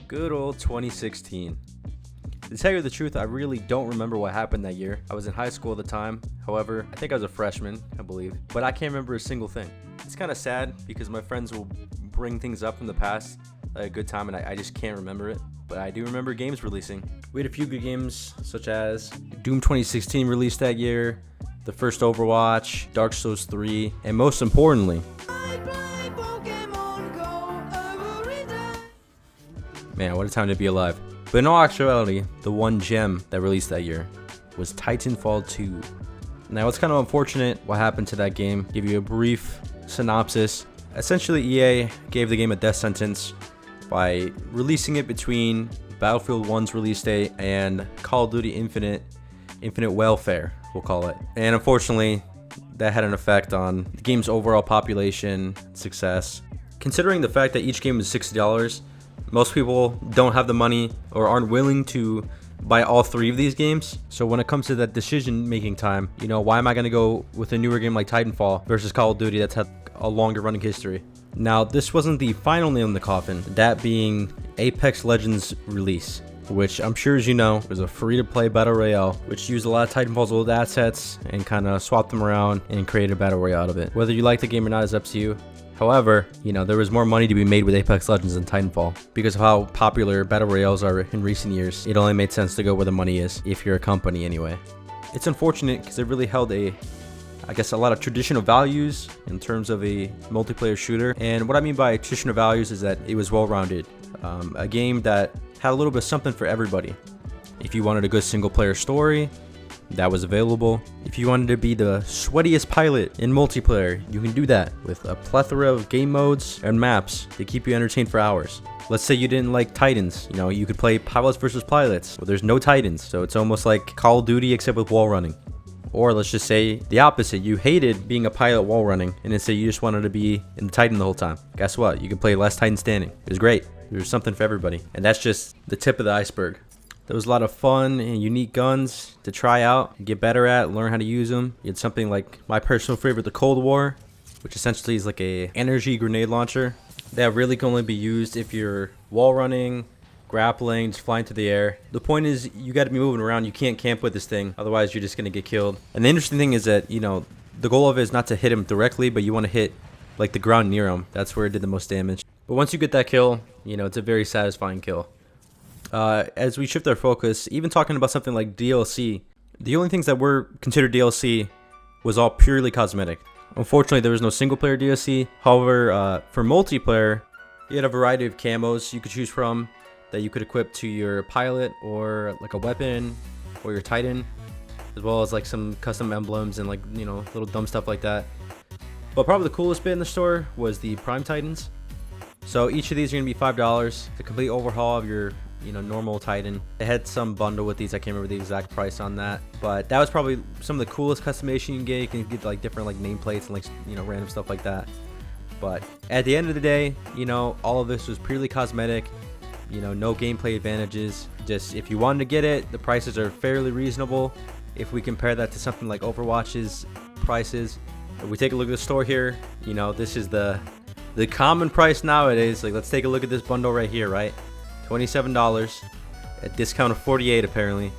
Good old 2016. To tell you the truth, I really don't remember what happened that year. I was in high school at the time. However, I think I was a freshman, I believe. But I can't remember a single thing. It's kind of sad because my friends will bring things up from the past at a good time and I just can't remember it. But I do remember games releasing. We had a few good games such as Doom 2016 released that year, the first Overwatch, Dark Souls 3, and most importantly, man, what a time to be alive. But in all actuality, the one gem that released that year was Titanfall 2. Now, it's kind of unfortunate what happened to that game. Give you a brief synopsis. Essentially, EA gave the game a death sentence by releasing it between Battlefield 1's release date and Call of Duty Infinite Welfare, we'll call it. And unfortunately, that had an effect on the game's overall population success. Considering the fact that each game is $60, most people don't have the money or aren't willing to buy all three of these games. So when it comes to that decision making time, why am I going to go with a newer game like Titanfall versus Call of Duty that's had a longer running history? Now, this wasn't the final nail in the coffin, that being Apex Legends release, which I'm sure as you know was a free-to-play battle royale, which used a lot of Titanfall's old assets and kind of swapped them around and created a battle royale out of it. Whether you like the game or not is up to you. However, there was more money to be made with Apex Legends than Titanfall. Because of how popular battle royales are in recent years, it only made sense to go where the money is, if you're a company anyway. It's unfortunate because it really held a lot of traditional values in terms of a multiplayer shooter. And what I mean by traditional values is that it was well-rounded. A game that had a little bit of something for everybody. If you wanted a good single-player story, that was available. If you wanted to be the sweatiest pilot in multiplayer, you can do that with a plethora of game modes and maps to keep you entertained for hours. Let's say you didn't like Titans, you could play pilots versus pilots. Well, there's no Titans, so it's almost like Call of Duty except with wall running. Or let's just say the opposite. You hated being a pilot wall running, and instead you just wanted to be in the Titan the whole time. Guess what? You can play Last Titan Standing. It was great. There's something for everybody. And that's just the tip of the iceberg. There was a lot of fun and unique guns to try out, get better at, learn how to use them. You had something like my personal favorite, the Cold War, which essentially is like a energy grenade launcher that really can only be used if you're wall running, grappling, just flying through the air. The point is you got to be moving around. You can't camp with this thing, otherwise you're just going to get killed. And the interesting thing is that, the goal of it is not to hit him directly, but you want to hit like the ground near him. That's where it did the most damage. But once you get that kill, it's a very satisfying kill. As we shift our focus, even talking about something like DLC, the only things that were considered DLC was all purely cosmetic. Unfortunately, there was no single player DLC. However, for multiplayer, you had a variety of camos you could choose from that you could equip to your pilot or like a weapon or your Titan, as well as like some custom emblems and little dumb stuff like that. But probably the coolest bit in the store was the Prime Titans. So each of these are going to be $5. The complete overhaul of your normal Titan. They had some bundle with these. I can't remember the exact price on that, but that was probably some of the coolest customization you can get. You can get like different nameplates and random stuff like that. But at the end of the day, all of this was purely cosmetic. No gameplay advantages. Just if you wanted to get it, the prices are fairly reasonable. If we compare that to something like Overwatch's prices, if we take a look at the store here, this is the common price nowadays. Let's take a look at this bundle right here, right? $27, a discount of $48 apparently,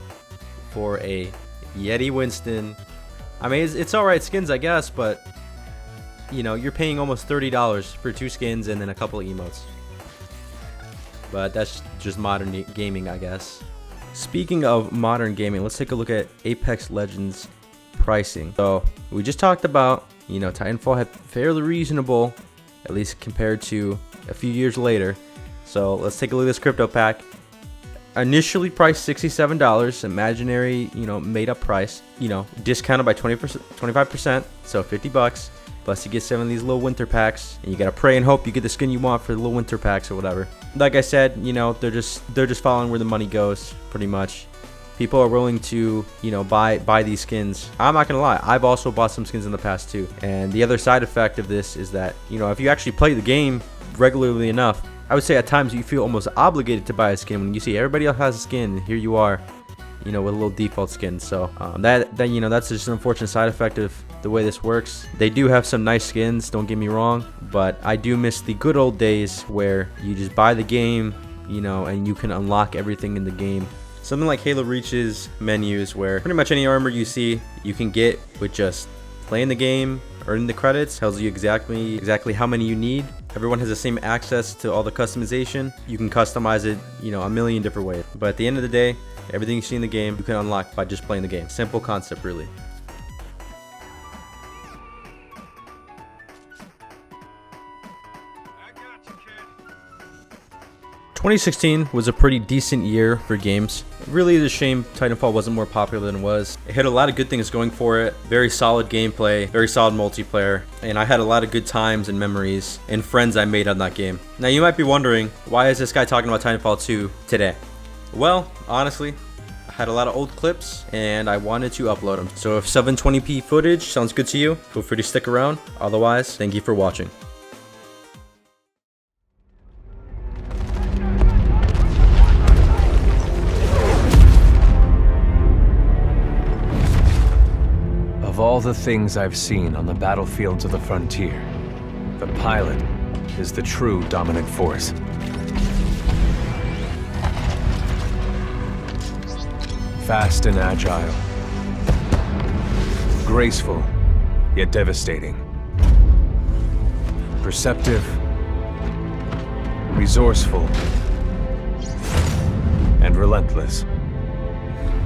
for a Yeti Winston. I mean, it's alright skins, I guess, but you're paying almost $30 for 2 skins and then a couple of emotes. But that's just modern gaming, I guess. Speaking of modern gaming, let's take a look at Apex Legends pricing. So we just talked about, Titanfall had fairly reasonable, at least compared to a few years later. So let's take a look at this crypto pack. Initially priced $67, imaginary, made up price, discounted by 25%, so $50. Plus you get some of these little winter packs, and you gotta pray and hope you get the skin you want for the little winter packs or whatever. Like I said, they're just following where the money goes, pretty much. People are willing to, buy these skins. I'm not gonna lie, I've also bought some skins in the past too. And the other side effect of this is that, if you actually play the game regularly enough, I would say at times you feel almost obligated to buy a skin when you see everybody else has a skin and here you are, with a little default skin. So that's just an unfortunate side effect of the way this works. They do have some nice skins, don't get me wrong, but I do miss the good old days where you just buy the game, you know, and you can unlock everything in the game. Something like Halo Reach's menus, where pretty much any armor you see, you can get with just playing the game, earning the credits, tells you exactly how many you need. Everyone has the same access to all the customization. You can customize it, you know, a million different ways. But at the end of the day, everything you see in the game, you can unlock by just playing the game. Simple concept, really. I got you, kid. 2016 was a pretty decent year for games. It really is a shame Titanfall wasn't more popular than it was. It had a lot of good things going for it. Very solid gameplay, very solid multiplayer, and I had a lot of good times and memories and friends I made on that game. Now you might be wondering, why is this guy talking about Titanfall 2 today? Well, honestly, I had a lot of old clips and I wanted to upload them. So if 720p footage sounds good to you, feel free to stick around. Otherwise, thank you for watching. Of all the things I've seen on the battlefields of the frontier, the pilot is the true dominant force. Fast and agile. Graceful, yet devastating. Perceptive. Resourceful. And relentless.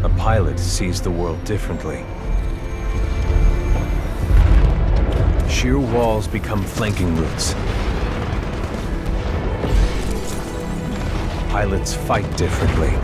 A pilot sees the world differently. Sheer walls become flanking routes. Pilots fight differently.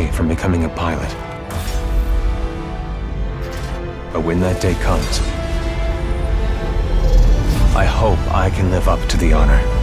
away from becoming a pilot. But when that day comes, I hope I can live up to the honor.